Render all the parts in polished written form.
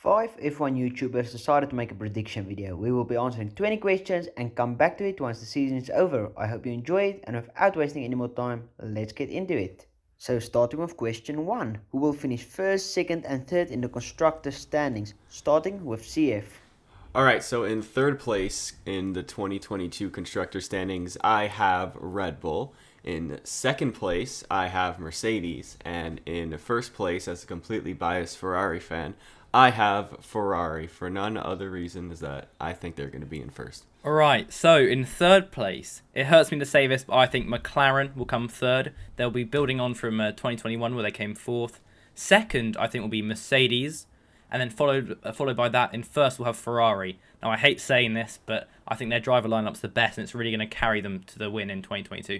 Five F1 YouTubers decided to make a prediction video. We will be answering 20 questions and come back to it once the season is over. I hope you enjoy it, and without wasting any more time, let's get into it. So starting with question 1. Who will finish first, second and third in the constructors standings? Starting with CF. All right, so in third place in the 2022 constructor standings, I have Red Bull. In second place, I have Mercedes. And in first place, as a completely biased Ferrari fan, I have Ferrari for none other reason is that I think they're going to be in first. All right, so in third place, it hurts me to say this, but I think McLaren will come third. They'll be building on from 2021 where they came fourth. Second, I think will be Mercedes, and then followed by that. In first, we'll have Ferrari. Now, I hate saying this, but I think their driver lineup's the best, and it's really going to carry them to the win in 2022.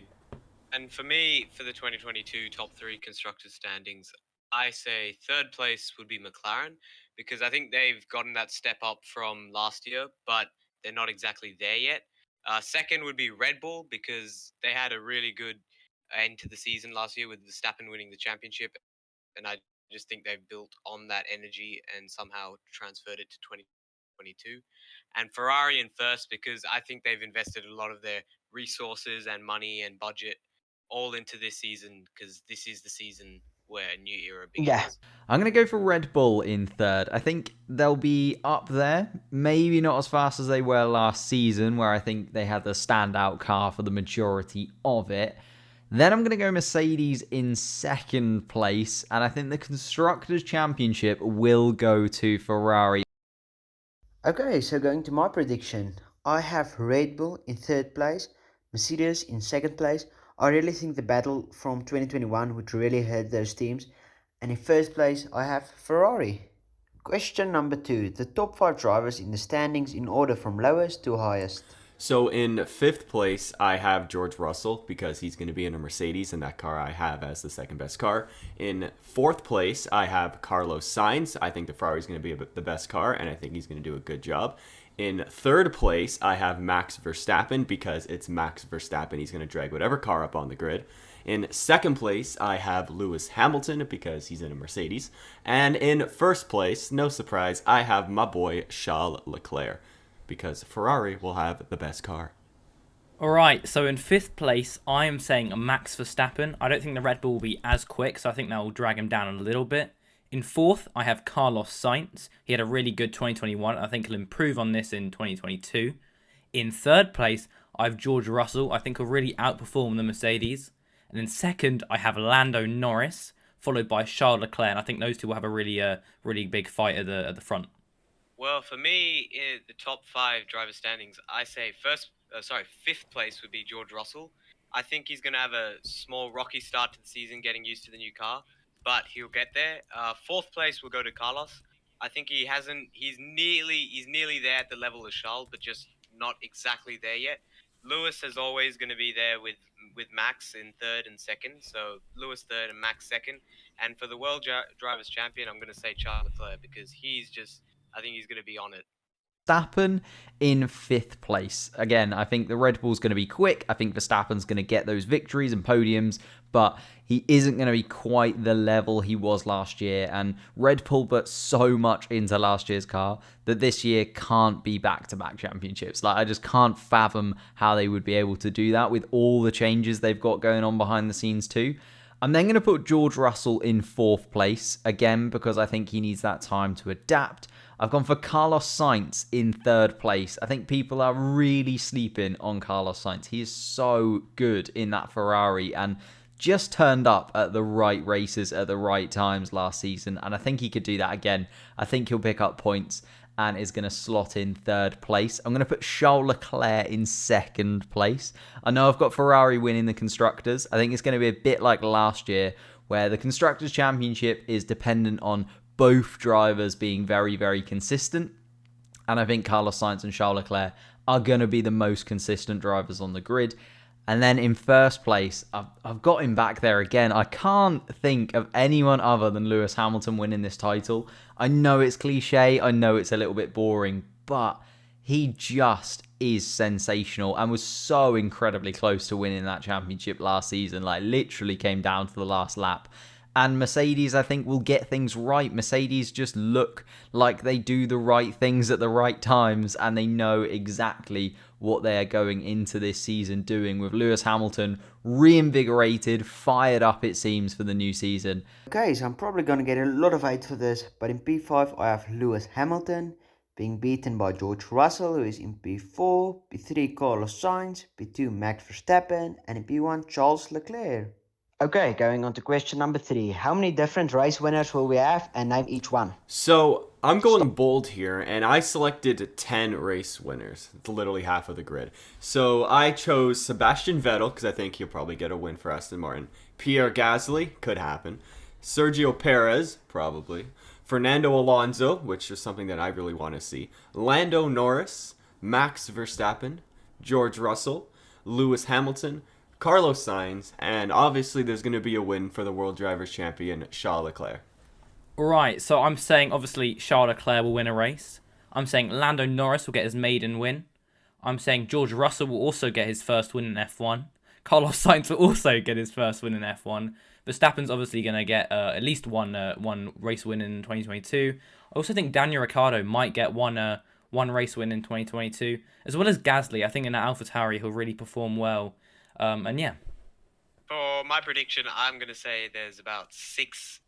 And for me, for the 2022 top three constructors standings, I say third place would be McLaren because I think they've gotten that step up from last year, but they're not exactly there yet. Second would be Red Bull because they had a really good end to the season last year with Verstappen winning the championship, and I just think they've built on that energy and somehow transferred it to 2022. And Ferrari in first because I think they've invested a lot of their resources and money and budget all into this season because this is the season where a new era begins. Yeah, I'm going to go for Red Bull in third. I think they'll be up there. Maybe not as fast as they were last season, where I think they had the standout car for the majority of it. Then I'm going to go Mercedes in second place, and I think the Constructors' Championship will go to Ferrari. Okay, so going to my prediction. I have Red Bull in third place, Mercedes in second place. I really think the battle from 2021 would really hurt those teams. And in first place, I have Ferrari. Question number 2. The top 5 drivers in the standings in order from lowest to highest. So in fifth place, I have George Russell because he's going to be in a Mercedes, and that car I have as the second best car. In fourth place, I have Carlos Sainz. I think the Ferrari is going to be the best car, and I think he's going to do a good job. In third place, I have Max Verstappen because it's Max Verstappen. He's going to drag whatever car up on the grid. In second place, I have Lewis Hamilton because he's in a Mercedes. And in first place, no surprise, I have my boy Charles Leclerc because Ferrari will have the best car. All right, so in fifth place, I am saying Max Verstappen. I don't think the Red Bull will be as quick, so I think that will drag him down a little bit. In fourth, I have Carlos Sainz. He had a really good 2021. I think he'll improve on this in 2022. In third place, I have George Russell. I think he'll really outperform the Mercedes. And in second, I have Lando Norris, followed by Charles Leclerc. And I think those two will have a really big fight at the front. Well, for me, in the top 5 driver standings, I say fifth place would be George Russell. I think he's going to have a small rocky start to the season, getting used to the new car, but he'll get there. Fourth place will go to Carlos. I think he's nearly there at the level of Charles, but just not exactly there yet. Lewis is always going to be there with Max in third and second, so Lewis third and Max second. And for the World Drivers' Champion, I'm going to say Charles Leclerc because I think he's going to be on it. Verstappen in fifth place. Again, I think the Red Bull's going to be quick. I think Verstappen's going to get those victories and podiums, but he isn't going to be quite the level he was last year. And Red Bull put so much into last year's car that this year can't be back-to-back championships. Like, I just can't fathom how they would be able to do that with all the changes they've got going on behind the scenes too. I'm then going to put George Russell in fourth place, again, because I think he needs that time to adapt. I've gone for Carlos Sainz in third place. I think people are really sleeping on Carlos Sainz. He is so good in that Ferrari and just turned up at the right races at the right times last season. And I think he could do that again. I think he'll pick up points and is going to slot in third place. I'm going to put Charles Leclerc in second place. I know I've got Ferrari winning the Constructors. I think it's going to be a bit like last year, where the Constructors' Championship is dependent on both drivers being very, very consistent. And I think Carlos Sainz and Charles Leclerc are going to be the most consistent drivers on the grid. And then in first place, I've got him back there again. I can't think of anyone other than Lewis Hamilton winning this title. I know it's cliche. I know it's a little bit boring, but he just is sensational and was so incredibly close to winning that championship last season. Like, literally came down to the last lap. And Mercedes, I think, will get things right. Mercedes just look like they do the right things at the right times, and they know exactly what they are going into this season doing, with Lewis Hamilton reinvigorated, fired up, it seems, for the new season. Okay, so I'm probably going to get a lot of hate for this, but in P5 I have Lewis Hamilton being beaten by George Russell, who is in P4, P3 Carlos Sainz, P2 Max Verstappen, and in P1 Charles Leclerc. Okay, going on to question number 3. How many different race winners will we have, and name each one? So I'm going bold here, and I selected 10 race winners. It's literally half of the grid. So I chose Sebastian Vettel, because I think he'll probably get a win for Aston Martin. Pierre Gasly, could happen. Sergio Perez, probably. Fernando Alonso, which is something that I really want to see. Lando Norris, Max Verstappen, George Russell, Lewis Hamilton, Carlos Sainz, and obviously there's going to be a win for the World Drivers' Champion, Charles Leclerc. Right, so I'm saying obviously Charles Leclerc will win a race. I'm saying Lando Norris will get his maiden win. I'm saying George Russell will also get his first win in F1. Carlos Sainz will also get his first win in F1. Verstappen's obviously going to get at least one race win in 2022. I also think Daniel Ricciardo might get one race win in 2022, as well as Gasly. I think in that AlphaTauri he'll really perform well. And yeah. For my prediction, I'm going to say there's about six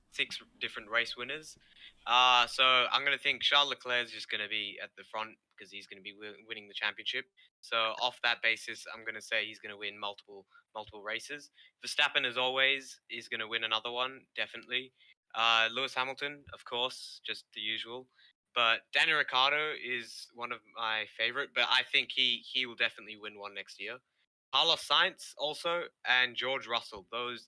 different race winners. So I'm going to think Charles Leclerc is just going to be at the front because he's going to be winning the championship. So off that basis, I'm going to say he's going to win multiple races. Verstappen, as always, is going to win another one, definitely. Lewis Hamilton, of course, just the usual. But Daniel Ricciardo is one of my favorite, but I think he will definitely win one next year. Carlos Sainz also, and George Russell. Those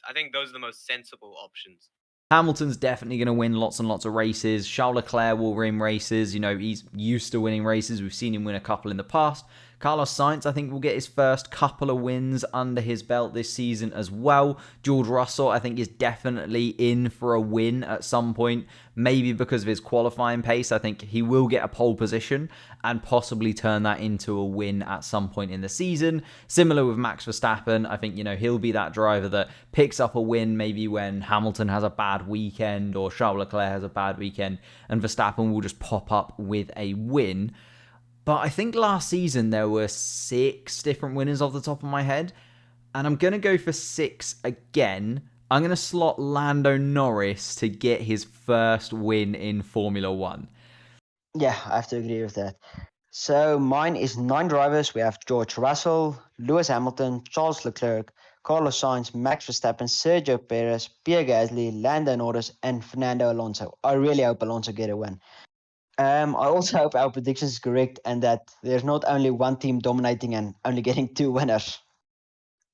I think those are the most sensible options. Hamilton's definitely going to win lots and lots of races. Charles Leclerc will win races. You know, he's used to winning races. We've seen him win a couple in the past. Carlos Sainz, I think, will get his first couple of wins under his belt this season as well. George Russell, I think, is definitely in for a win at some point. Maybe because of his qualifying pace. I think he will get a pole position and possibly turn that into a win at some point in the season. Similar with Max Verstappen. I think, you know, he'll be that driver that picks up a win maybe when Hamilton has a bad weekend or Charles Leclerc has a bad weekend, and Verstappen will just pop up with a win. But I think last season there were 6 different winners off the top of my head. And I'm going to go for 6 again. I'm going to slot Lando Norris to get his first win in Formula 1. Yeah, I have to agree with that. So mine is 9 drivers. We have George Russell, Lewis Hamilton, Charles Leclerc, Carlos Sainz, Max Verstappen, Sergio Perez, Pierre Gasly, Lando Norris, and Fernando Alonso. I really hope Alonso get a win. I also hope our predictions is correct and that there's not only one team dominating and only getting 2 winners.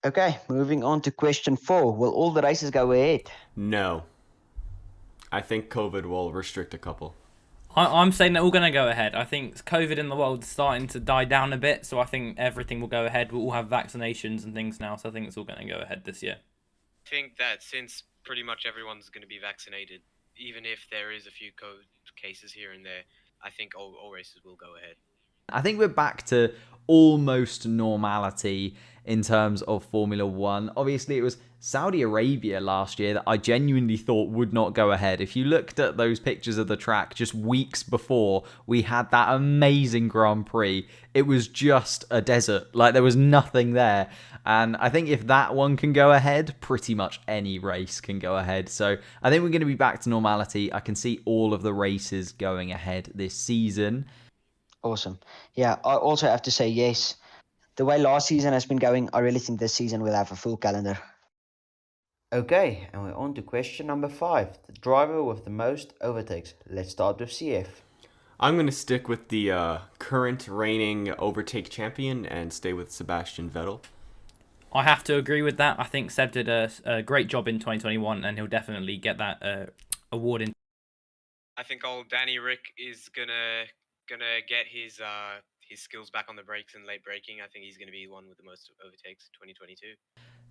Okay, moving on to question 4. Will all the races go ahead? No. I think COVID will restrict a couple. I'm saying they're all going to go ahead. I think COVID in the world is starting to die down a bit, so I think everything will go ahead. We'll all have vaccinations and things now, so I think it's all going to go ahead this year. I think that since pretty much everyone's going to be vaccinated, even if there is a few COVID cases here and there, I think all races will go ahead. I think we're back to almost normality in terms of Formula 1. Obviously, it was Saudi Arabia last year that I genuinely thought would not go ahead. If you looked at those pictures of the track just weeks before we had that amazing Grand Prix, it was just a desert. Like, there was nothing there. And I think if that one can go ahead, pretty much any race can go ahead. So I think we're going to be back to normality. I can see all of the races going ahead this season. Awesome. Yeah, I also have to say yes. The way last season has been going, I really think this season we'll have a full calendar. Okay, and we're on to question number 5. The driver with the most overtakes. Let's start with CF. I'm going to stick with the current reigning overtake champion and stay with Sebastian Vettel. I have to agree with that. I think Seb did a great job in 2021, and he'll definitely get that award in. I think old Danny Rick is gonna get his skills back on the brakes and late braking. I think he's gonna be one with the most overtakes 2022.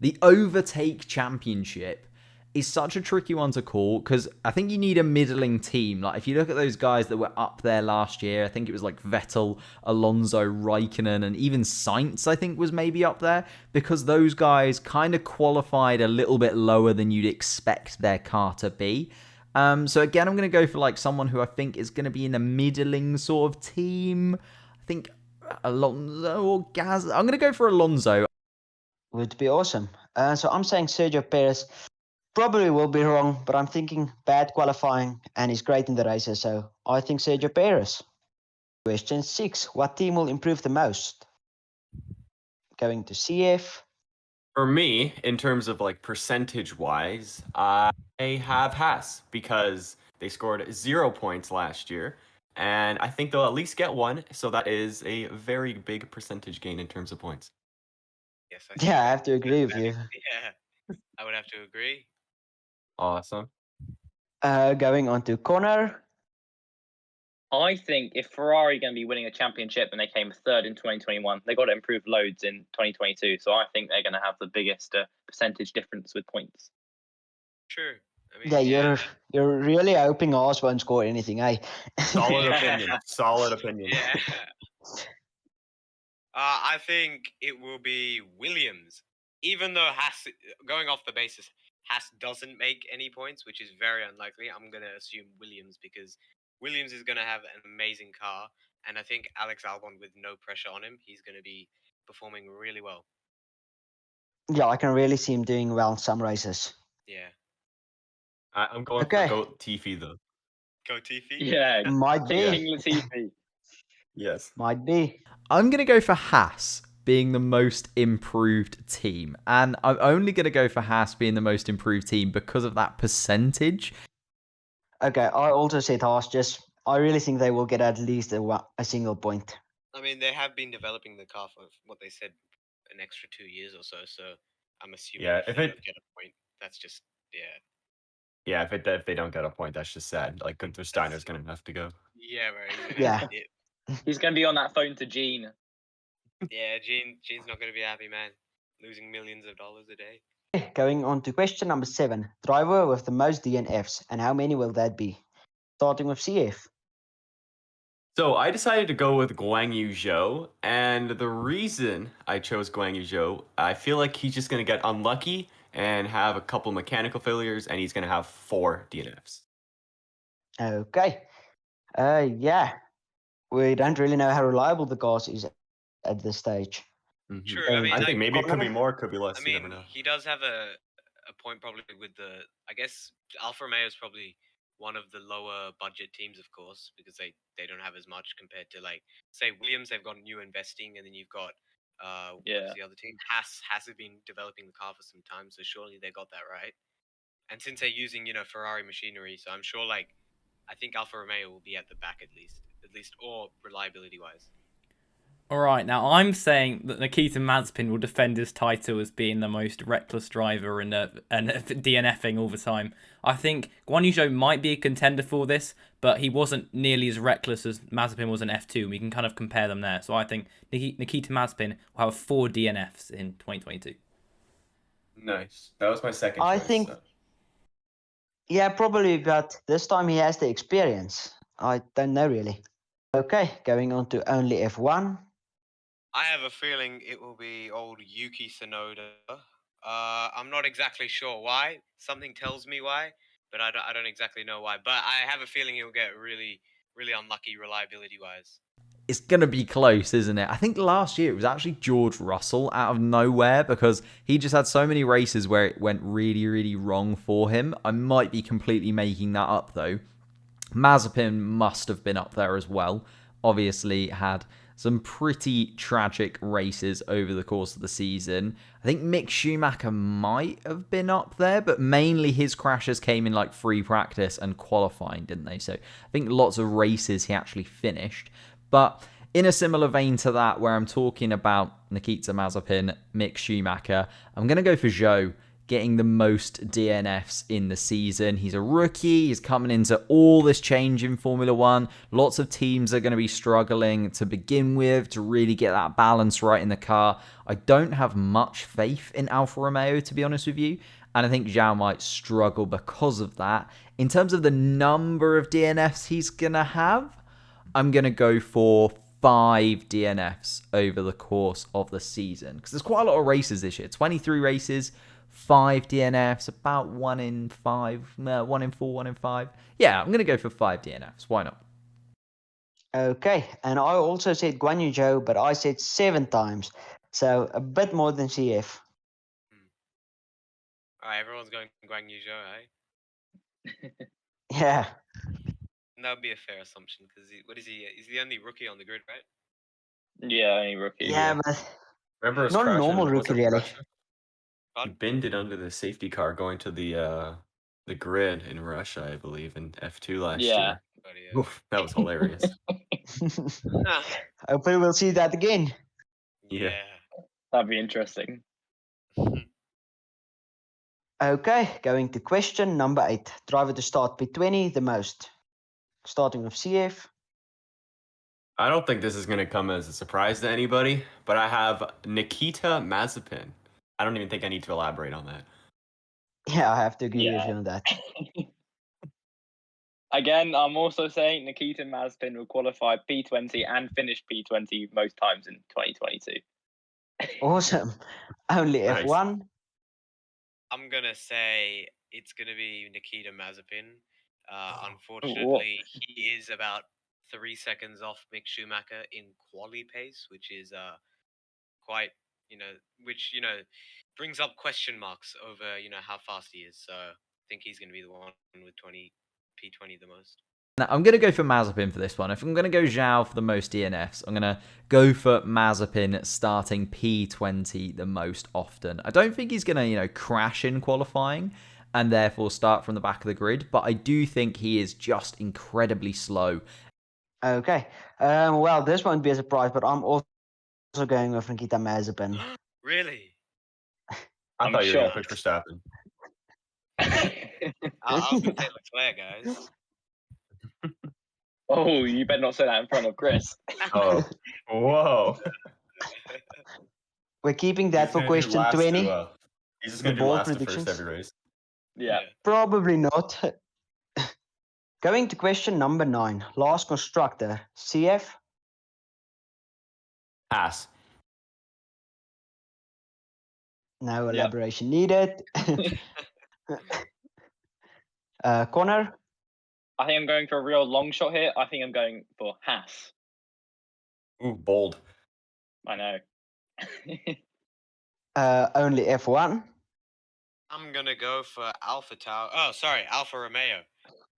The Overtake Championship is such a tricky one to call because I think you need a middling team. Like if you look at those guys that were up there last year, I think it was like Vettel, Alonso, Raikkonen, and even Sainz, I think was maybe up there because those guys kind of qualified a little bit lower than you'd expect their car to be. So again, I'm going to go for like someone who I think is going to be in a middling sort of team. I think Alonso or Gaz. I'm going to go for Alonso. Would be awesome. So I'm saying Sergio Perez. Probably will be wrong, but I'm thinking bad qualifying and he's great in the races, so I think Sergio Perez. Question 6. What team will improve the most? Going to CF. For me, in terms of like percentage wise, I have Haas because they scored 0 points last year. And I think they'll at least get one. So that is a very big percentage gain in terms of points. Yes, I think Yeah, I have to agree with you. Yeah, I would have to agree. Awesome. Going on to Connor. I think if Ferrari are going to be winning a championship and they came third in 2021, they got to improve loads in 2022. So I think they're going to have the biggest percentage difference with points. True. I mean, Yeah, you're really hoping Haas won't score anything, eh? Solid opinion. Solid opinion. Yeah. I think it will be Williams. Even though Haas, going off the basis, Haas doesn't make any points, which is very unlikely, I'm going to assume Williams because Williams is going to have an amazing car. And I think Alex Albon, with no pressure on him, he's going to be performing really well. Yeah, I can really see him doing well in some races. Yeah. I'm going Okay. for Go Tiffy though. Go Tiffy? Yeah, Might be. King Latifi. Yes. Might be. I'm going to go for Haas being the most improved team. And I'm only going to go for Haas being the most improved team because of that percentage. Okay, I also said Haas. I really think they will get at least a single point. I mean, they have been developing the car for what they said an extra 2 years or so. So I'm assuming Yeah, if if they it- don't get a point, that's just Yeah, if they don't get a point, that's just sad. Like Gunther Steiner's gonna have to go. yeah, right. Yeah. He's going to be on that phone to Gene. Yeah, Gene's not going to be happy, man. Losing millions of dollars a day. Going on to question number 7. Driver with the most DNFs, and how many will that be? Starting with CF. So I decided to go with Guang Yu Zhou, and the reason I chose Guang Yu Zhou, I feel like he's just gonna get unlucky and have a couple mechanical failures, and he's gonna have 4 DNFs. Okay. Yeah. We don't really know how reliable the car is at this stage. Mhm. True. I mean, I like, think maybe it could be Connor? more, it could be less. I You never mean, know. he does have a point probably with the. I guess Alfa Romeo is probably one of the lower budget teams, of course, because they don't have as much compared to like say Williams. They've got new investing, and then you've got what's the other team? Haas have been developing the car for some time, so surely they got that right. And since they're using Ferrari machinery, so I'm sure I think Alfa Romeo will be at the back at least or reliability wise. All right, now I'm saying that Nikita Mazepin will defend his title as being the most reckless driver and DNFing all the time. I think Guan Yu Zhou might be a contender for this, but he wasn't nearly as reckless as Mazepin was in F2. We can kind of compare them there. So I think Nikita Mazepin will have 4 DNFs in 2022. Nice. That was my second. I choice, think- so. Yeah, probably, but this time he has the experience. I don't know really. Okay, going on to only F1. I have a feeling it will be old Yuki Tsunoda. I'm not exactly sure why. Something tells me why, but I don't exactly know why. But I have a feeling he'll get really, really unlucky reliability-wise. It's going to be close, isn't it? I think last year it was actually George Russell out of nowhere because he just had so many races where it went really, really wrong for him. I might be completely making that up, though. Mazepin must have been up there as well. Obviously had some pretty tragic races over the course of the season. I think Mick Schumacher might have been up there, but mainly his crashes came in like free practice and qualifying, didn't they? So I think lots of races he actually finished. But in a similar vein to that, where I'm talking about Nikita Mazepin, Mick Schumacher, I'm going to go for Zhou getting the most DNFs in the season. He's a rookie. He's coming into all this change in Formula One. Lots of teams are going to be struggling to begin with to really get that balance right in the car. I don't have much faith in Alfa Romeo, to be honest with you. And I think Zhao might struggle because of that. In terms of the number of DNFs he's going to have, I'm going to go for 5 DNFs over the course of the season. Because there's quite a lot of races this year. 23 races, 5 DNFs, about 1 in 5, 1 in 4, 1 in 5. Yeah, I'm going to go for 5 DNFs. Why not? Okay, and I also said Guan Yu Zhou, but I said 7 times. So a bit more than CF. Alright, everyone's going Guang Yu Zhou, eh? Yeah. And that would be a fair assumption because what is he? He's the only rookie on the grid, right? Yeah, only rookie. Yeah, but Remember us not a crashing? normal was rookie, it really. Russia? He bended under the safety car going to the grid in Russia, I believe, in F2 last Yeah. year. Oof, that was hilarious. Hopefully we'll see that again. Yeah. That'd be interesting. Okay, going to question number 8. Driver to start P20 the most. Starting with CF. I don't think this is going to come as a surprise to anybody, but I have Nikita Mazepin. I don't even think I need to elaborate on that. Yeah, I have to agree with Yeah. you on that. Again, I'm also saying Nikita Mazepin will qualify P20 and finish P20 most times in 2022. Awesome. Only Nice. F1. I'm gonna say it's gonna be Nikita Mazepin. Unfortunately, he is about 3 seconds off Mick Schumacher in quali pace, which is quite which brings up question marks over how fast he is. So I think he's gonna be the one with P20 the most. Now, I'm going to go for Mazepin for this one. If I'm going to go Zhao for the most DNFs, I'm going to go for Mazepin starting P20 the most often. I don't think he's going to, crash in qualifying and therefore start from the back of the grid, but I do think he is just incredibly slow. Okay. Well, this won't be a surprise, but I'm also going with Nikita Mazepin. Really? I thought you were going to shocked. pick Verstappen. I was gonna say Leclerc, guys. Oh, you better not say that in front of Chris. Oh, whoa. We're keeping that He's for gonna do question last 20. to, he's just The going to do bold last to predictions. first every race. Yeah. Probably not. Going to question number 9. Last constructor. CF. Pass. No Yep. elaboration needed. Connor. I think I'm going for a real long shot here. I think I'm going for Haas. Ooh, bold. I know. Only F1. I'm gonna go for Alfa Romeo.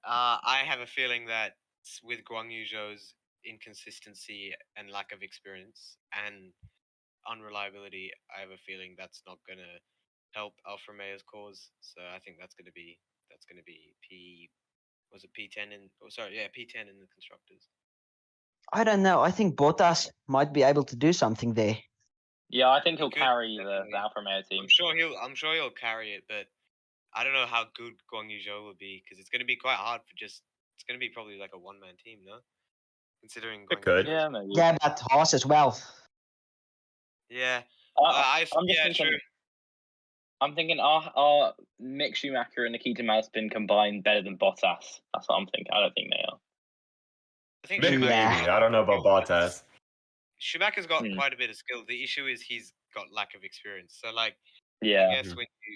I have a feeling that with Guang Yu Zhou's inconsistency and lack of experience and unreliability, I have a feeling that's not gonna help Alfa Romeo's cause. So I think that's gonna be P10 P10 in the constructors. I don't know. I think Bottas might be able to do something there. Yeah, I think he'll Good, carry the definitely. Alfa Romeo team. I'm sure he'll carry it, but I don't know how good Guang Yu Zhou will be because it's going to be quite hard it's going to be probably like a one-man team, no? Considering Guang could. Yu Zhou. Yeah, maybe. Yeah, but Haas as well. Yeah. I'm just yeah, thinking. true. I'm thinking, are Mick Schumacher and Nikita Mazepin combined better than Bottas? That's what I'm thinking. I don't think they are. I think Maybe. Yeah. I don't know about Bottas. Schumacher's got Hmm. quite a bit of skill. The issue is he's got lack of experience. So like, Yeah. I guess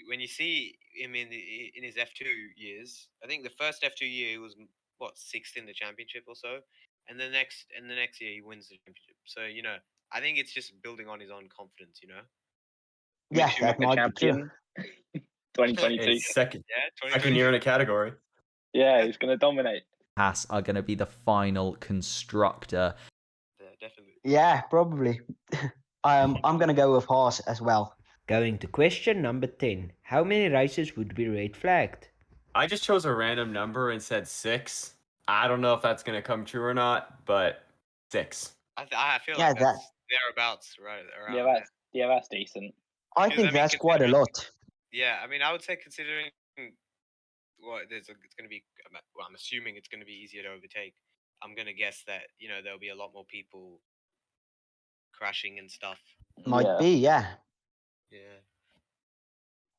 when you see him in his F2 years, I think the first F2 year he was 6th in the championship or so, and the next year he wins the championship. So I think it's just building on his own confidence. Yeah, Mick that Schumacher might be champion. true. 2022. It's second Yeah, year in a category. Yeah, he's going to dominate. Haas are going to be the final constructor. Yeah, definitely. Yeah, probably. I'm going to go with Haas as well. Going to question number 10. How many races would be red flagged? I just chose a random number and said 6. I don't know if that's going to come true or not, but 6. I feel Yeah, like that's thereabouts, right around. Yeah, that's decent. I Because, think that's quite a lot. Yeah, I mean, I would say considering it's going to be. Well, I'm assuming it's going to be easier to overtake. I'm going to guess that there'll be a lot more people crashing and stuff. Might be, yeah. Yeah.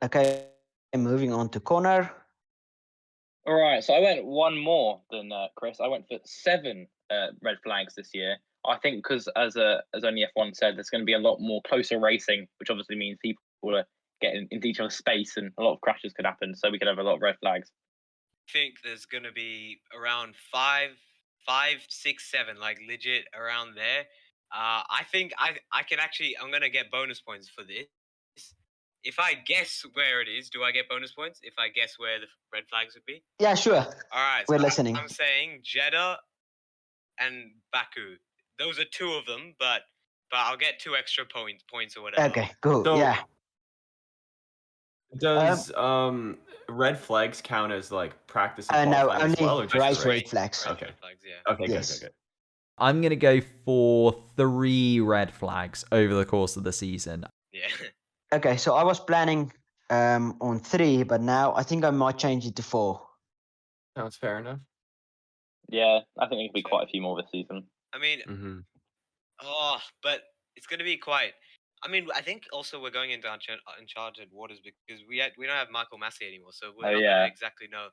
Okay, And moving on to Connor. All right, so I went one more than Chris. I went for 7 red flags this year. I think because as only F1 said, there's going to be a lot more closer racing, which obviously means people are getting into each other's space and a lot of crashes could happen. So we could have a lot of red flags. I think there's gonna be around 5, 6, 7, like legit around there. I think I can actually. I'm gonna get bonus points for this. If I guess where it is, do I get bonus points? If I guess where the red flags would be? Yeah, sure. All right, We're so listening. I'm saying Jeddah and Baku. Those are 2 of them, but I'll get 2 extra points or whatever. Okay, cool. So- yeah. Does red flags count as like practice and No, qualifying as well, or only just race race? red flags. Okay. Red flags, yeah. Okay, Yes. good. I'm going to go for 3 red flags over the course of the season. Yeah. Okay, so I was planning on 3, but now I think I might change it to 4. Sounds fair enough. Yeah, I think there could be quite a few more this season. I mean, Mm-hmm. but it's gonna be quite. I mean, I think also we're going into uncharted waters because we don't have Michael Massey anymore, so we're Oh, not yeah. gonna exactly know.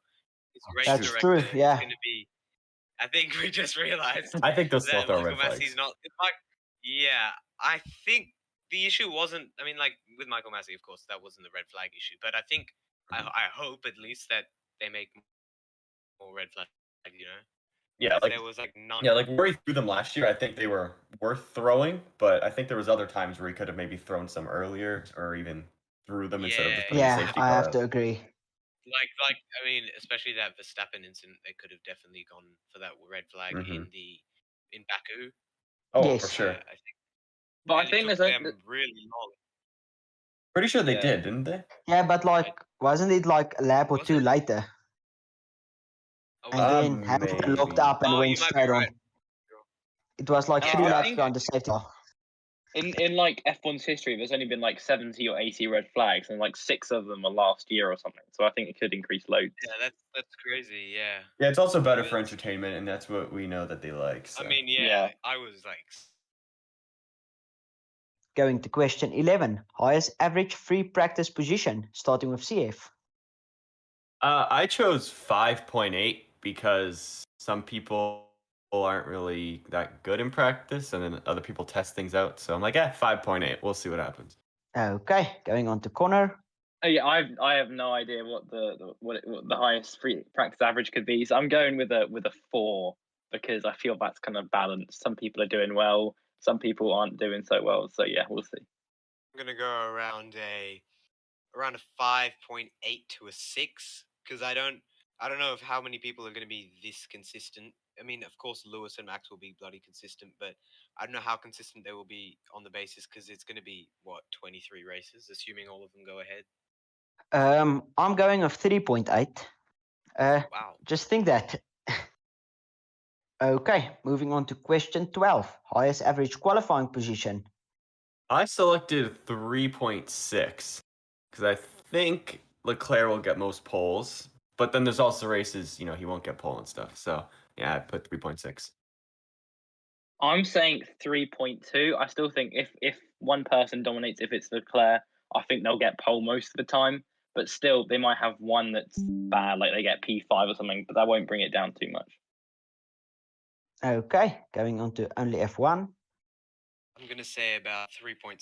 His race That's director true, yeah. is gonna be. I think we just realized I think they'll still that throw Michael red flags. Massey's not. Yeah, I think the issue wasn't. I mean, like with Michael Massey, of course, that wasn't the red flag issue. But I think I hope at least that they make more red flags. You know. Yeah, 'Cause like there was like none. yeah, like where he threw them last year, I think they were worth throwing, but I think there was other times where he could have maybe thrown some earlier or even threw them instead of just putting the Yeah, safety I car have up. to agree. Like I mean, especially that Verstappen incident, they could have definitely gone for that red flag Mhm. in Baku. Oh, Yes. for sure. I think. But I and it think took there's them really long. Pretty sure they Yeah. did, didn't they? Yeah, but like, wasn't it like a lap or Was 2 it? later? Oh, And was it? then Hamilton locked maybe. up and Oh, went you might be straight on. right. It was like Yeah, 3 I laps think- behind the safety car. in like F1's history, there's only been like 70 or 80 red flags, and like 6 of them were last year or something. So I think it could increase loads. Yeah, that's crazy. Yeah. Yeah, it's also better It for is. entertainment, and that's what we know that they like. So. I mean, yeah, Yeah. I was like, Going to question 11. Highest average free practice position, starting with CF. I chose 5.8 because some people aren't really that good in practice, and then other people test things out. So I'm like, 5.8. We'll see what happens. Okay, going on to Connor. Oh, yeah, I have no idea what what the highest free practice average could be. So I'm going with a 4 because I feel that's kind of balanced. Some people are doing well, some people aren't doing so well. So yeah, we'll see. I'm gonna go around a 5.8 to a 6 because I don't know if how many people are gonna be this consistent. I mean, of course, Lewis and Max will be bloody consistent, but I don't know how consistent they will be on the basis because it's gonna be what 23 races, assuming all of them go ahead. I'm going with 3.8. Wow. Just think that. Okay, moving on to question 12. Highest average qualifying position. I selected 3.6 because I think Leclerc will get most poles, but then there's also races, he won't get pole and stuff. So yeah, I put 3.6. I'm saying 3.2. I still think if one person dominates, if it's Leclerc, I think they'll get pole most of the time. But still, they might have one that's bad, like they get P5 or something, but that won't bring it down too much. Okay, going on to only F1. I'm gonna say about 3.7.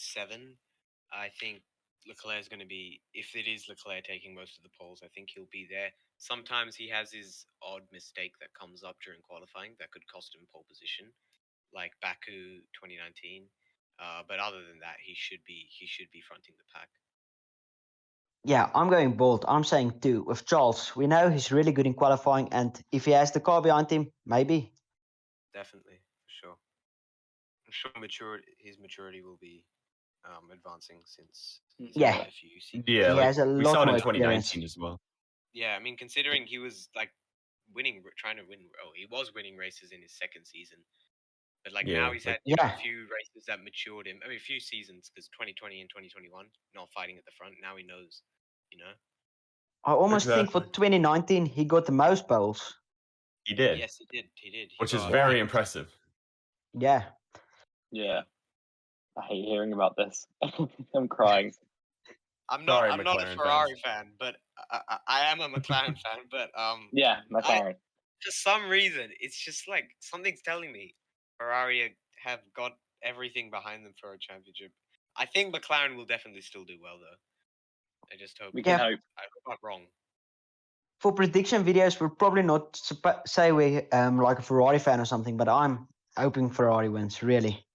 I think Leclerc is gonna be, if it is Leclerc taking most of the poles, I think he'll be there. Sometimes he has his odd mistake that comes up during qualifying that could cost him pole position, like Baku 2019. But other than that, he should be fronting the pack. Yeah, I'm going bold. I'm saying 2 with Charles. We know he's really good in qualifying, and if he has the car behind him, maybe. Definitely, for sure. I'm sure his maturity will be advancing since he's Yeah. had a few seasons. Yeah, He like, has a we lot saw it in more 2019 as well. Yeah, I mean, considering he was like trying to win. Oh, he was winning races in his second season, but like Yeah, now he's had Yeah. a few races that matured him. I mean, a few seasons because 2020 and 2021 not fighting at the front. Now he knows, I almost think for Exactly. 2019 he got the most poles. He did, Yes, he did. He did. He which is got- very impressive. Yeah. Yeah. I hate hearing about this. I'm crying. I'm not. Sorry, I'm not a McLaren Ferrari fan, but I am a McLaren fan. But Yeah, I McLaren. for some reason it's just like something's telling me Ferrari have got everything behind them for a championship. I think McLaren will definitely still do well though. I just hope. We can Yeah. hope. I hope I'm wrong. For prediction videos, we'll probably not say we like a Ferrari fan or something, but I'm hoping Ferrari wins, really.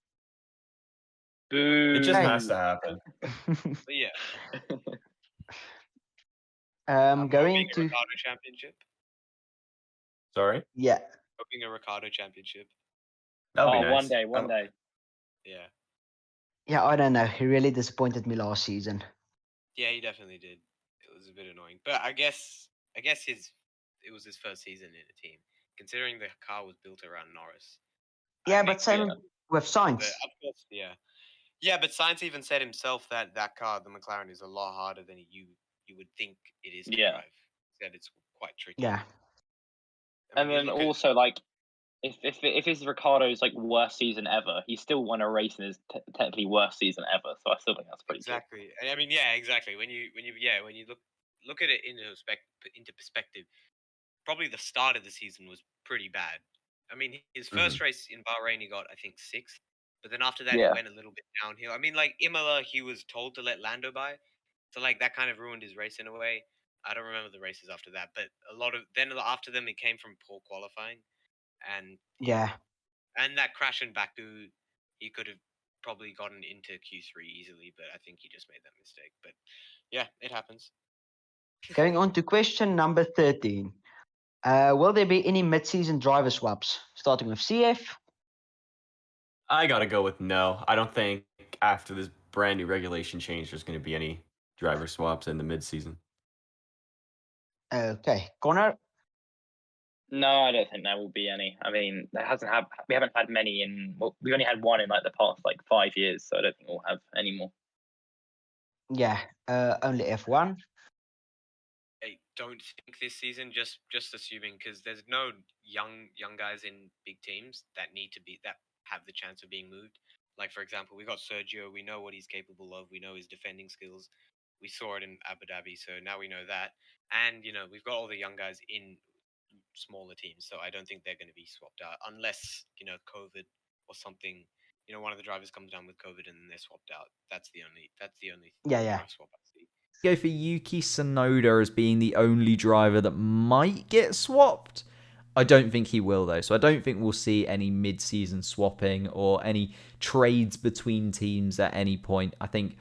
Boo. It just Hey. has to happen. But yeah, Going hoping a to Ricardo championship. Sorry. yeah, Hoping a Ricardo championship. That'll be Oh, nice. one day, one Oh, day. Yeah. yeah. I don't know. He really disappointed me last season. Yeah, he definitely did. It was a bit annoying, but I guess it was his first season in a team, considering the car was built around Norris. Yeah, I but think same yeah. with Sainz. But of course, yeah. But Sainz even said himself that that car, the McLaren, is a lot harder than you would think it is to Yeah. drive. He said it's quite tricky. Yeah, I And mean, you then look at- also, like, if it's Ricardo's like worst season ever, he still won a race in his technically worst season ever. So I still think that's pretty exactly. I mean, yeah, exactly. When you look at it into perspective, probably the start of the season was pretty bad. I mean, his first race in Bahrain, he got, I think, sixth. But then after that, Yeah. he went a little bit downhill. I mean, like Imola, he was told to let Lando by. So, like, that kind of ruined his race in a way. I don't remember the races after that. But then after them, it came from poor qualifying. And yeah. and that crash in Baku, he could have probably gotten into Q3 easily. But I think he just made that mistake. But yeah, it happens. Going on to question number 13. Will there be any mid-season driver swaps? Starting with CF. I gotta go with no. I don't think after this brand new regulation change, there's going to be any driver swaps in the midseason. Okay, Connor. No, I don't think there will be any. I mean, we haven't had many we've only had one in like the past like 5 years, so I don't think we'll have any more. Yeah, only F1. I don't think this season. Just assuming because there's no young guys in big teams that have the chance of being moved. Like for example, we got Sergio. We know what he's capable of. We know his defending skills. We saw it in Abu Dhabi, so now we know that. And we've got all the young guys in smaller teams, so I don't think they're going to be swapped out unless COVID or something. One of the drivers comes down with COVID and then they're swapped out. That's the only Yeah. drive swap I see. Go for Yuki Tsunoda as being the only driver that might get swapped. I don't think he will, though. So I don't think we'll see any mid-season swapping or any trades between teams at any point. I think...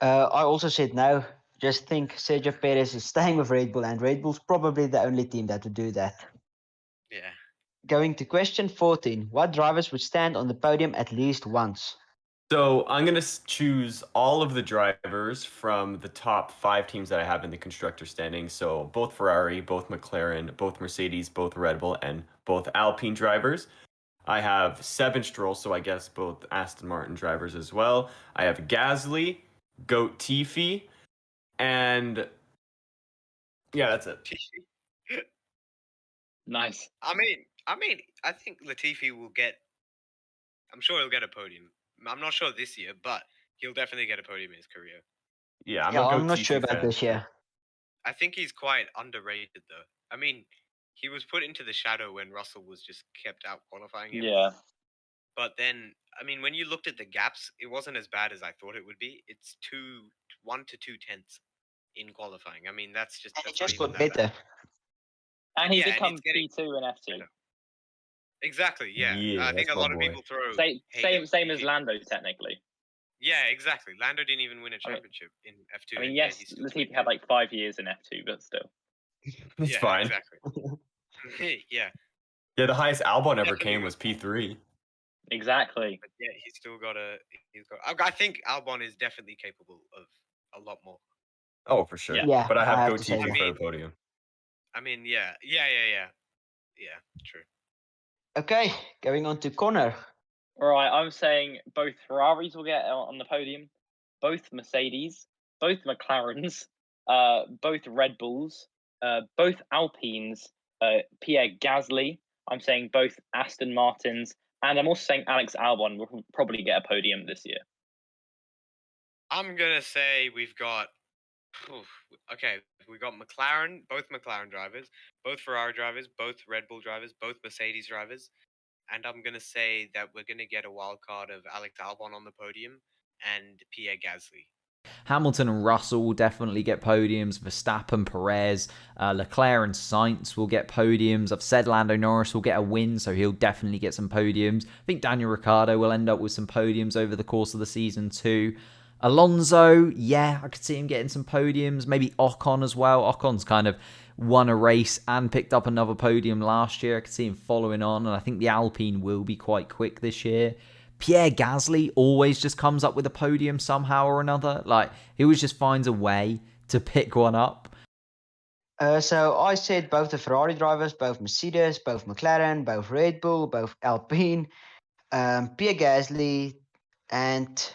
I also said no. Just think Sergio Perez is staying with Red Bull, and Red Bull's probably the only team that would do that. Yeah. Going to question 14. What drivers would stand on the podium at least once? So I'm going to choose all of the drivers from the top 5 teams that I have in the constructor standings. So both Ferrari, both McLaren, both Mercedes, both Red Bull, and both Alpine drivers. I have Seb Stroll, so I guess both Aston Martin drivers as well. I have Gasly, Goat Tiffy, and yeah, that's it. Nice. I mean, I think Latifi will get. I'm sure he'll get a podium. I'm not sure this year, but he'll definitely get a podium in his career. Yeah, I'm I'm not Tiffy sure about fan, this year. I think he's quite underrated, though. I mean, he was put into the shadow when Russell was just kept out qualifying him. Yeah. But then, I mean, when you looked at the gaps, it wasn't as bad as I thought it would be. It's 1 to 2 tenths in qualifying. I mean, that's just. And it That's not just even got that better. bad. And he's Yeah, and become it's getting- P2 and F2. Exactly. Yeah. Yeah, I think that's a my lot of boy. people throw. Same as Lando, technically. Yeah, exactly. Lando didn't even win a championship in F2. I mean, and yes, he's still Latifi 20. had like 5 years in F2, but still. It's Yeah, fine. Exactly. Yeah, Yeah, the highest Albon ever Definitely came good. was P3. Exactly. but yeah, he's still got. I think Albon is definitely capable of a lot more. Oh, for sure. Yeah, But I I have have Goat to say Tiffy that. for the podium. I mean, yeah, true. Okay, going on to Connor. All right, I'm saying both Ferraris will get on the podium, both Mercedes, both McLarens, both Red Bulls, both Alpines, Pierre Gasly. I'm saying both Aston Martins, and I'm also saying Alex Albon will probably get a podium this year. I'm gonna say we've got. Okay, we got McLaren, both McLaren drivers, both Ferrari drivers, both Red Bull drivers, both Mercedes drivers, and I'm gonna say that we're gonna get a wild card of Alex Albon on the podium and Pierre Gasly. Hamilton and Russell will definitely get podiums. Verstappen, Perez, Leclerc and Sainz will get podiums. I've said Lando Norris will get a win, so he'll definitely get some podiums. I think Daniel Ricciardo will end up with some podiums over the course of the season too. Alonso, yeah, I could see him getting some podiums. Maybe Ocon as well. Ocon's kind of won a race and picked up another podium last year. I could see him following on, and I think the Alpine will be quite quick this year. Pierre Gasly always just comes up with a podium somehow or another. Like, he always just finds a way to pick one up. So I said both the Ferrari drivers, both Mercedes, both McLaren, both Red Bull, both Alpine, Pierre Gasly, and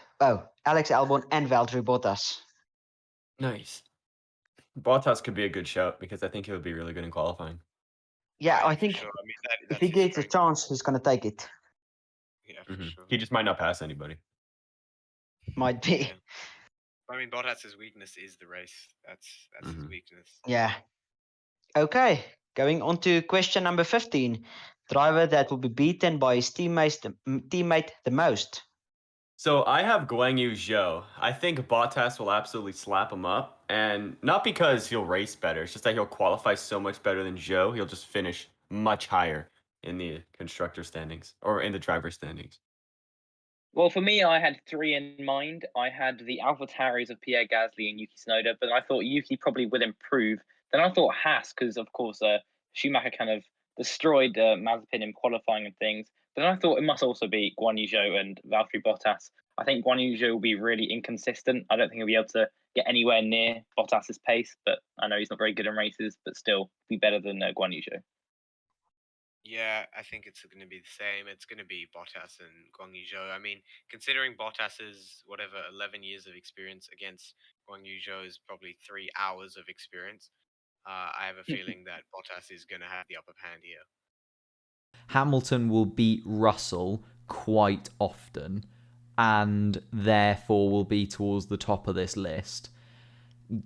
Alex Albon and Valtteri Bottas. Nice. Bottas could be a good shout because I think he would be really good in qualifying. Yeah, Yeah, I for think sure. I mean, if that's he his gets a strength. chance, he's gonna take it. Yeah, for sure. He just might not pass anybody. Might be. Yeah. I mean, Bottas's weakness is the race. That's his weakness. Yeah. Okay, going on to question number 15. Driver that will be beaten by his teammate the most. So I have Guan Yu Zhou. I think Bottas will absolutely slap him up, and not because he'll race better. It's just that he'll qualify so much better than Zhou. He'll just finish much higher in the constructor standings or in the driver standings. Well, for me, I had three in mind. I had the AlphaTauris of Pierre Gasly and Yuki Tsunoda, but I thought Yuki probably will improve. Then I thought Haas, because of course Schumacher kind of destroyed Mazepin in qualifying and things. But then I thought it must also be Guan Yu Zhou and Valtteri Bottas. I think Guan Yu Zhou will be really inconsistent. I don't think he'll be able to get anywhere near Bottas's pace, but I know he's not very good in races, but still be better than Guan Yu Zhou. Yeah, I think it's going to be the same. It's going to be Bottas and Guang Yu Zhou. I mean, considering Bottas's 11 years of experience against Guang Yu Zhou's probably 3 hours of experience, I have a feeling that Bottas is going to have the upper hand here. Hamilton will beat Russell quite often and therefore will be towards the top of this list.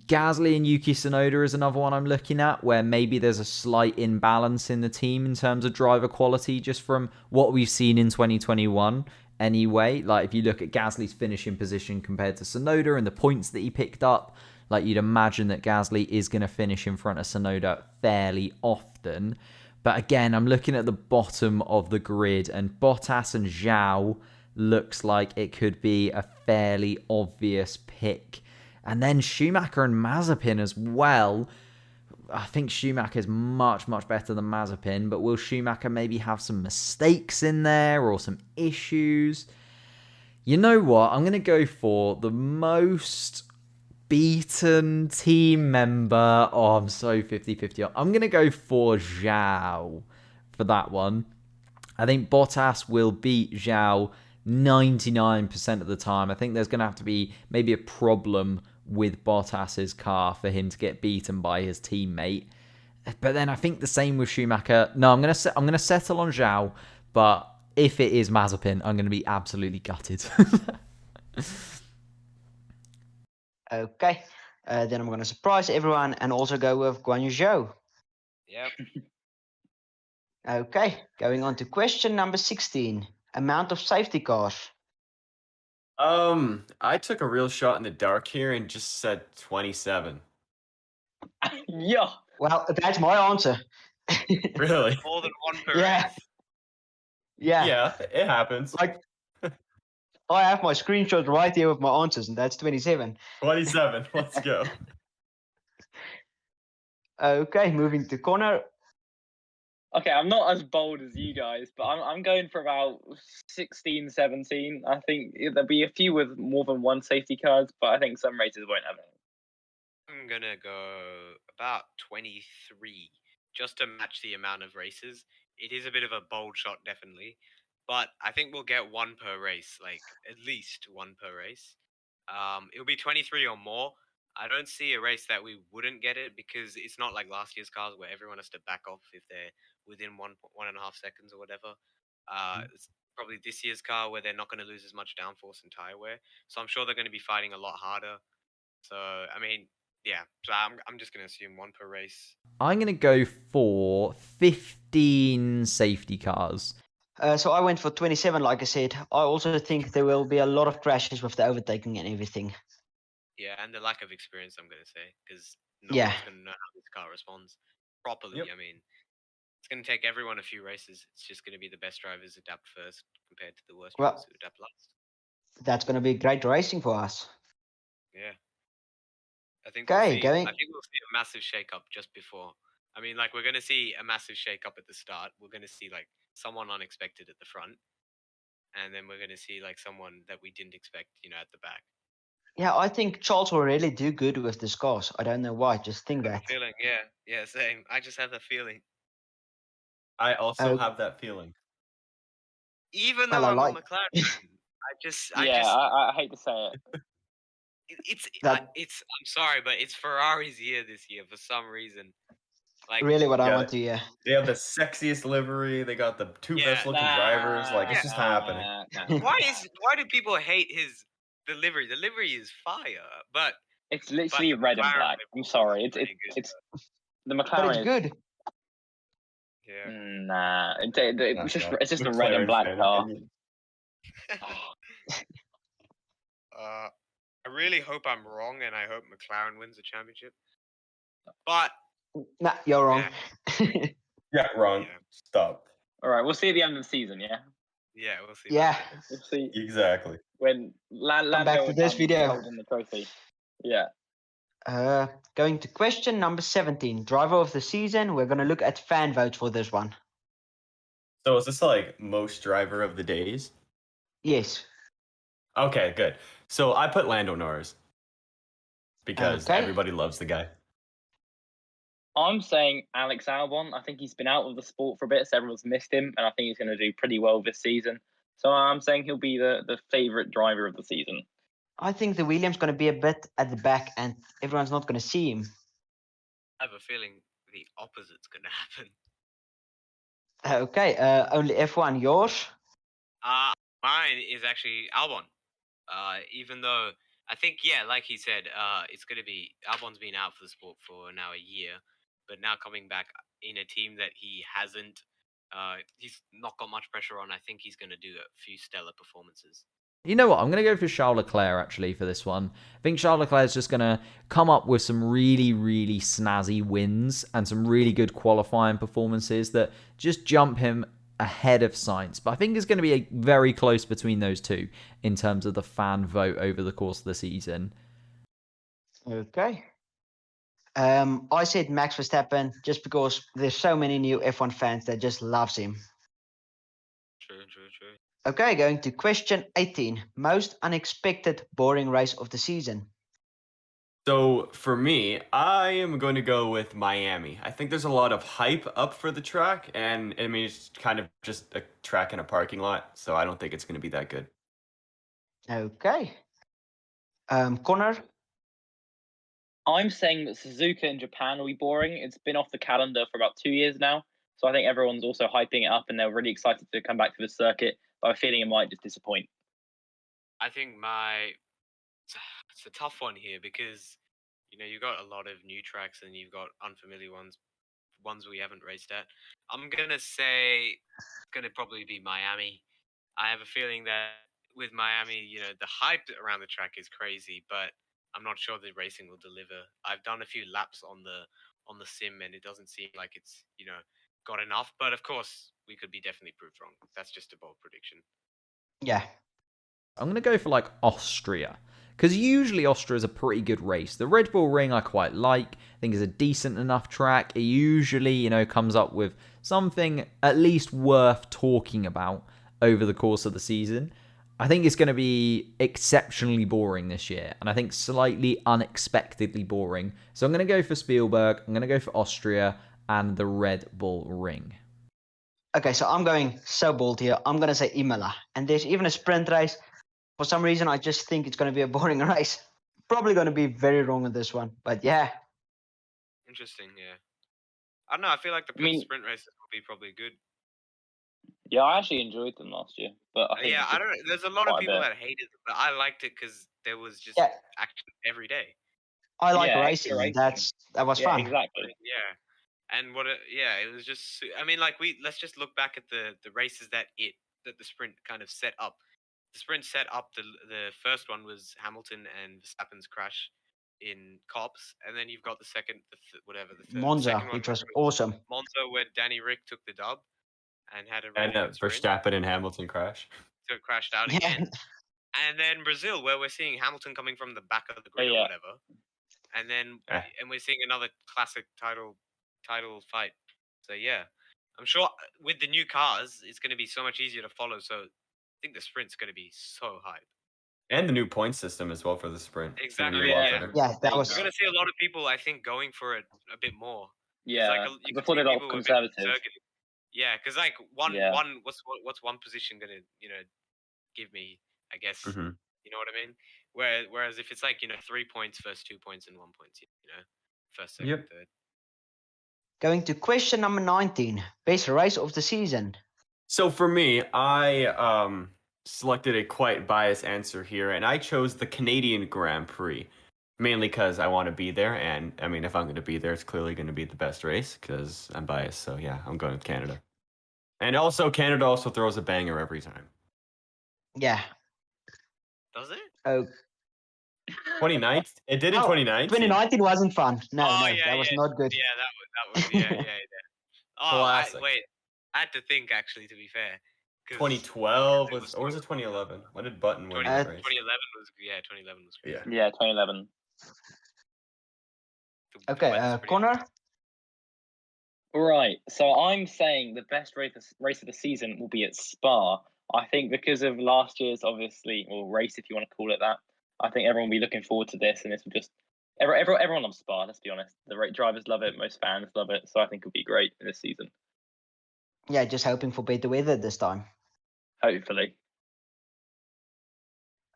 Gasly and Yuki Tsunoda is another one I'm looking at where maybe there's a slight imbalance in the team in terms of driver quality just from what we've seen in 2021 anyway. Like if you look at Gasly's finishing position compared to Tsunoda and the points that he picked up, like you'd imagine that Gasly is going to finish in front of Tsunoda fairly often. But again, I'm looking at the bottom of the grid and Bottas and Zhou looks like it could be a fairly obvious pick. And then Schumacher and Mazepin as well. I think Schumacher is much, much better than Mazepin, but will Schumacher maybe have some mistakes in there or some issues? You know what? I'm going to go for the most beaten team member. Oh, I'm so 50-50. I'm going to go for Zhou for that one. I think Bottas will beat Zhou 99% of the time. I think there's going to have to be maybe a problem with Bottas's car for him to get beaten by his teammate. But then I think the same with Schumacher. No, I'm going to settle on Zhou, but if it is Mazepin, I'm going to be absolutely gutted. Okay, then I'm going to surprise everyone and also go with Guan Yu Zhou. Yep. Okay, going on to question number 16. Amount of safety cars. I took a real shot in the dark here and just said 27. Yeah. Well, that's my answer. Really? More than one per Yeah. race. Yeah. Yeah, it happens. Like, I have my screenshot right here with my answers, and that's 27. 27. Let's go. Okay, moving to Connor. Okay, I'm not as bold as you guys, but I'm going for about 16, 17. I think there'll be a few with more than one safety card, but I think some races won't have it. I'm going to go about 23 just to match the amount of races. It is a bit of a bold shot, definitely, but I think we'll get one per race, like at least one per race. It'll be 23 or more. I don't see a race that we wouldn't get it because it's not like last year's cars where everyone has to back off if they're within 1.5 seconds or whatever. It's probably this year's car where they're not going to lose as much downforce and tire wear. So I'm sure they're going to be fighting a lot harder. So I mean, yeah. So I'm just going to assume one per race. I'm going to go for 15 safety cars. So I went for 27, like I said. I also think there will be a lot of crashes with the overtaking and everything. Yeah, and the lack of experience, I'm going to say, because no Yeah. one's going to know how this car responds properly. Yep. I mean, it's going to take everyone a few races. It's just going to be the best drivers adapt first compared to the worst Well- drivers who adapt last. That's going to be great racing for us. Yeah. I think Okay, we'll see, going- I think we'll see a massive shake-up just before. I mean, like, we're going to see a massive shake-up at the start. We're going to see, like, someone unexpected at the front. And then we're going to see, like, someone that we didn't expect, at the back. Yeah, I think Charles will really do good with this cars. I don't know why. Just think I have that. a feeling, yeah. Yeah, same. I just have a feeling. I also Oh. have that feeling. Even Well, though I I'm like- a McLaren fan, I hate to say it. I'm sorry, but it's Ferrari's year this year for some reason. Like, Really what I Yeah, want to hear. They have the sexiest livery. They got the two Yeah, best looking drivers. Like, it's just happening. why do people hate the livery? The livery is fire, but It's literally the red and McLaren black. livery I'm is sorry. pretty good. It's the But McLaren. it's is- good. Yeah. Nah, it's just No. it's just a red McLaren and black fan car. opinion. I really hope I'm wrong, and I hope McLaren wins the championship. But Nah, you're wrong. Yeah, wrong. Yeah. Stop. All right, we'll see at the end of the season. Yeah, yeah, we'll see. Yeah. we'll see Exactly. when Lando back to and this Hamilton video. holding the trophy. Yeah. Going to question number 17, driver of the season. We're going to look at fan votes for this one. So is this like most driver of the days? Yes. Okay, good. So I put Lando Norris because Okay. everybody loves the guy. I'm saying Alex Albon. I think he's been out of the sport for a bit, so everyone's missed him, and I think he's going to do pretty well this season. So I'm saying he'll be the favourite driver of the season. I think the Williams going to be a bit at the back and everyone's not going to see him. I have a feeling the opposite's going to happen. Okay, only F1, yours? Mine is actually Albon. Even though I think, yeah, like he said, it's going to be Albon's been out for the sport for now a year, but now coming back in a team that he hasn't, he's not got much pressure on. I think he's going to do a few stellar performances. You know what? I'm going to go for Charles Leclerc, actually, for this one. I think Charles Leclerc is just going to come up with some really, really snazzy wins and some really good qualifying performances that just jump him ahead of Sainz. But I think it's going to be very close between those two in terms of the fan vote over the course of the season. Okay. I said Max Verstappen just because there's so many new F1 fans that just loves him. True. Okay, going to question 18. Most unexpected boring race of the season. So for me, I am going to go with Miami. I think there's a lot of hype up for the track, and I mean, it's kind of just a track in a parking lot, so I don't think it's going to be that good. Okay. Connor? I'm saying that Suzuka in Japan will be boring. It's been off the calendar for about 2 years now, so I think everyone's also hyping it up, and they're really excited to come back to the circuit. But I have a feeling it might just disappoint. I think it's a tough one here because you've got a lot of new tracks and you've got unfamiliar ones we haven't raced at. I'm gonna say it's gonna probably be Miami. I have a feeling that with Miami, the hype around the track is crazy, but I'm not sure the racing will deliver. I've done a few laps on the sim and it doesn't seem like it's got enough. But of course, we could be definitely proved wrong. That's just a bold prediction. Yeah. I'm going to go for Austria. Because usually Austria is a pretty good race. The Red Bull Ring I quite like. I think it's a decent enough track. It usually, comes up with something at least worth talking about over the course of the season. I think it's going to be exceptionally boring this year. And I think slightly unexpectedly boring. So I'm going to go for Spielberg. I'm going to go for Austria and the Red Bull Ring. Okay, so I'm going so bold here. I'm going to say Imola. And there's even a sprint race. For some reason, I just think it's going to be a boring race. Probably going to be very wrong on this one. But yeah. Interesting, yeah. I don't know. I feel like the sprint races will be probably good. Yeah, I actually enjoyed them last year, but I think Yeah, it's I just don't. There's a lot of quite a people bit. that hated it, but I liked it because there was just Yeah, action every day. I like Yeah, extra racing. racing. That was Yeah, fun. exactly. Yeah, and yeah, it was just. I mean, like let's just look back at the races that the sprint kind of set up. The sprint set up the first one was Hamilton and Verstappen's crash in Cops, and then you've got the second, the Monza, second one, which which was was awesome. Monza, where Danny Rick took the dub and had a And really good sprint. Verstappen and Hamilton crash. So it crashed out Yeah, again. And then Brazil, where we're seeing Hamilton coming from the back of the Oh, grid or yeah. whatever, and then Eh. and we're seeing another classic title fight. So yeah, I'm sure with the new cars, it's going to be so much easier to follow. So I think the sprint's going to be so hype. And the new point system as well for the sprint. It's gonna be Exactly. a lot Yeah. better. yeah, that There you was. We're go. going to see a lot of people, I think, going for it a bit more. 'Cause, Yeah, like, you can before see they're not people were a bit conservative. conservative. Yeah, because like Yeah. what's one position gonna give me? I guess Mhm. you know what I mean. Whereas if it's like 3 points, first 2 points, and 1 point, first, second, Yep. third. Going to question number 19. Best race of the season. So for me, I selected a quite biased answer here, and I chose the Canadian Grand Prix, mainly because I want to be there, and I mean, if I'm going to be there, it's clearly going to be the best race because I'm biased. So yeah, I'm going with Canada. And also, Canada also throws a banger every time. Yeah. Does it? Oh, 29th? It did in no, 2019. 2019 wasn't fun. No, Oh no, yeah, that was yeah, not good. yeah. That was yeah. Oh, Classic. wait. I had to think actually. To be fair, 2012 it was, or was it 2011? When did Button win 20, that 2011 race? was 2011 was great. Yeah. Yeah, 2011. The Okay, weather's pretty Connor. Right. So I'm saying the best race of the season will be at Spa. I think because of last year's, obviously, or race, if you want to call it that. I think everyone will be looking forward to this, and this will just everyone loves Spa. Let's be honest. The drivers love it. Most fans love it. So I think it'll be great this season. Yeah, just hoping for better weather this time. Hopefully.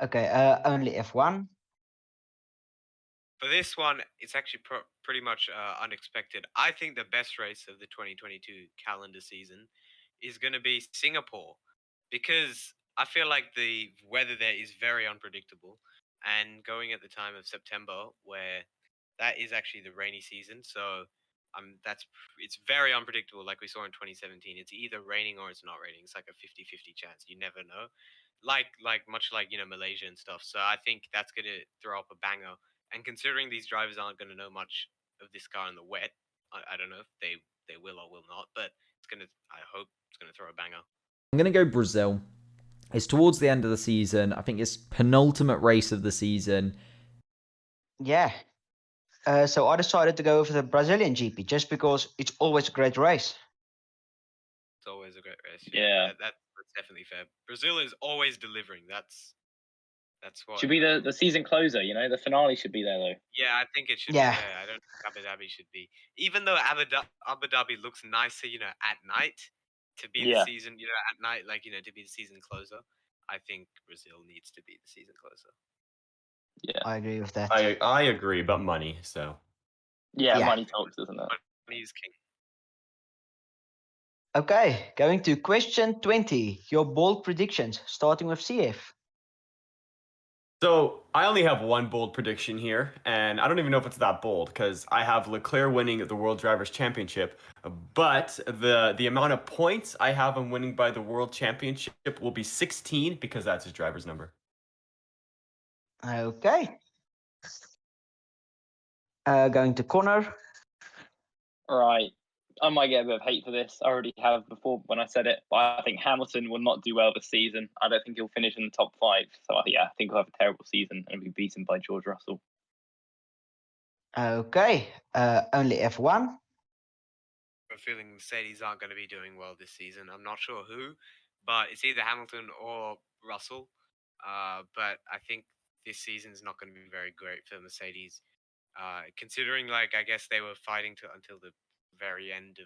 Okay, only F1. For this one, it's actually pretty much unexpected. I think the best race of the 2022 calendar season is going to be Singapore because I feel like the weather there is very unpredictable. And going at the time of September, where that is actually the rainy season, so it's very unpredictable. Like we saw in 2017, it's either raining or it's not raining. It's like a 50-50 chance. You never know. Much like Malaysia and stuff. So I think that's gonna throw up a banger. And considering these drivers aren't gonna know much of this car in the wet, I don't know if they will or will not, but I hope it's gonna throw a banger. I'm going to go Brazil. It's towards the end of the season. I think it's penultimate race of the season. Yeah. So I decided to go for the Brazilian GP just because it's always a great race. It's always a great race. Yeah. That's definitely fair. Brazil is always delivering. That's what Should be the season closer. The finale should be there though. Yeah, I think it should Yeah. be there. I don't think Abu Dhabi should be. Even though Abu Dhabi looks nicer, at night to be Yeah. the season, at night, to be the season closer. I think Brazil needs to be the season closer. Yeah. I agree with that. I agree, but money, so. Yeah, Yeah. money talks, isn't it? Money is king. Okay, going to question 20. Your bold predictions, starting with CF. So I only have one bold prediction here, and I don't even know if it's that bold because I have Leclerc winning the World Drivers' Championship. But the amount of points I have him winning by the World Championship will be 16 because that's his driver's number. Okay. Going to Connor. Right. I might get a bit of hate for this. I already have before when I said it, but I think Hamilton will not do well this season. I don't think he'll finish in the top 5. So yeah, I think he'll have a terrible season and be beaten by George Russell. Okay. Only F1. I'm feeling Mercedes aren't going to be doing well this season. I'm not sure who, but it's either Hamilton or Russell. But I think this season is not going to be very great for Mercedes. Considering, I guess they were fighting until the very end of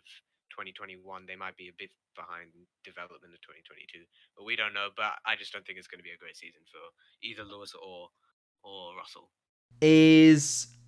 2021, they might be a bit behind development of 2022, but we don't know. But I just don't think it's going to be a great season for either Lewis or Russell.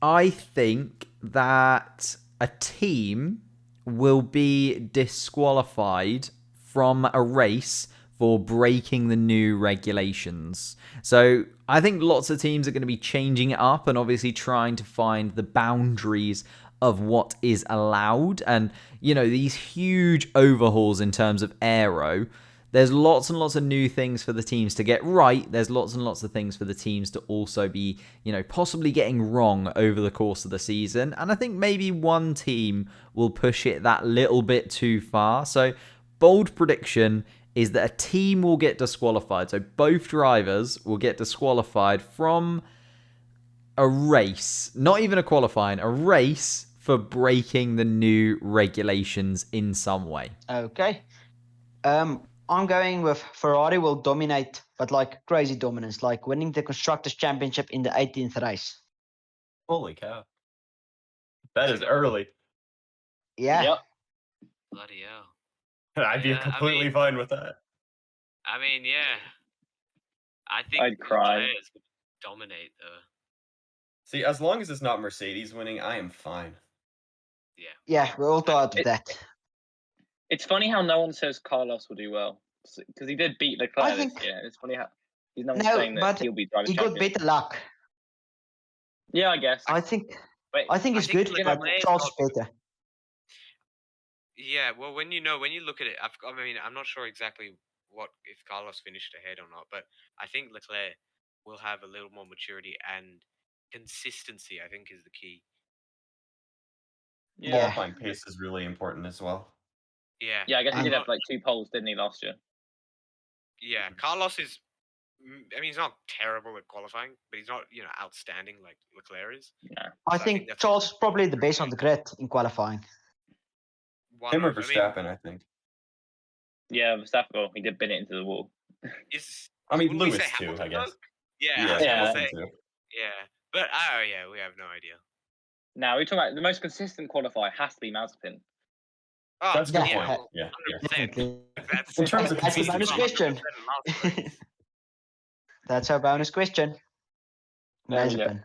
I think that a team will be disqualified from a race for breaking the new regulations. So I think lots of teams are going to be changing it up and obviously trying to find the boundaries of what is allowed. And, you know, these huge overhauls in terms of aero, there's lots and lots of new things for the teams to get right. There's lots and lots of things for the teams to also be, you know, possibly getting wrong over the course of the season. And I think maybe one team will push it that little bit too far. So bold prediction is that a team will get disqualified. So both drivers will get disqualified from a race, not even a qualifying, a race for breaking the new regulations in some way. Okay. I'm going with Ferrari will dominate, but like crazy dominance, like winning the Constructors' Championship in the 18th race. Holy cow. That is early. Yeah. Yep. Bloody hell. I'd be Yeah, completely fine with that. I mean, yeah. I think I'd cry. players would dominate though. See, as long as it's not Mercedes winning, I am fine. Yeah. Yeah, we're all tired of It- that. It's funny how no one says Carlos will do well because he did beat Leclerc think- this year. It's funny how he's no one No, saying that but he'll be driving He got champion. better luck. Yeah, I guess. I think Wait, he's think good, Leclerc but is Charles not- is better. Yeah, well, when you look at it, I mean, I'm not sure exactly what if Carlos finished ahead or not, but I think Leclerc will have a little more maturity and consistency. I think is the key. yeah. Qualifying pace is really important as well. Yeah, Yeah, I guess he did And- have like 2 poles, didn't he, last year? yeah. Carlos is. I mean, he's not terrible at qualifying, but he's not outstanding like Leclerc is. I So I think think that's- Charles is probably the best on the grid in qualifying. Him or I mean, Verstappen, I think. Yeah, Verstappen, well, he did bin it into the wall. I mean, wouldn't we Lewis say too, I Hamilton guess. does? Yeah, Yeah, I was gonna Yeah. say, Hamilton too. yeah. But oh yeah, we have no idea. Now, we're talking about the most consistent qualifier has to be Mazepin. Oh, That's a good Yeah. point. Yeah. 100%. Definitely. That's In terms of That's a bonus consistency. question. That's our bonus question. There we go. Mazepin.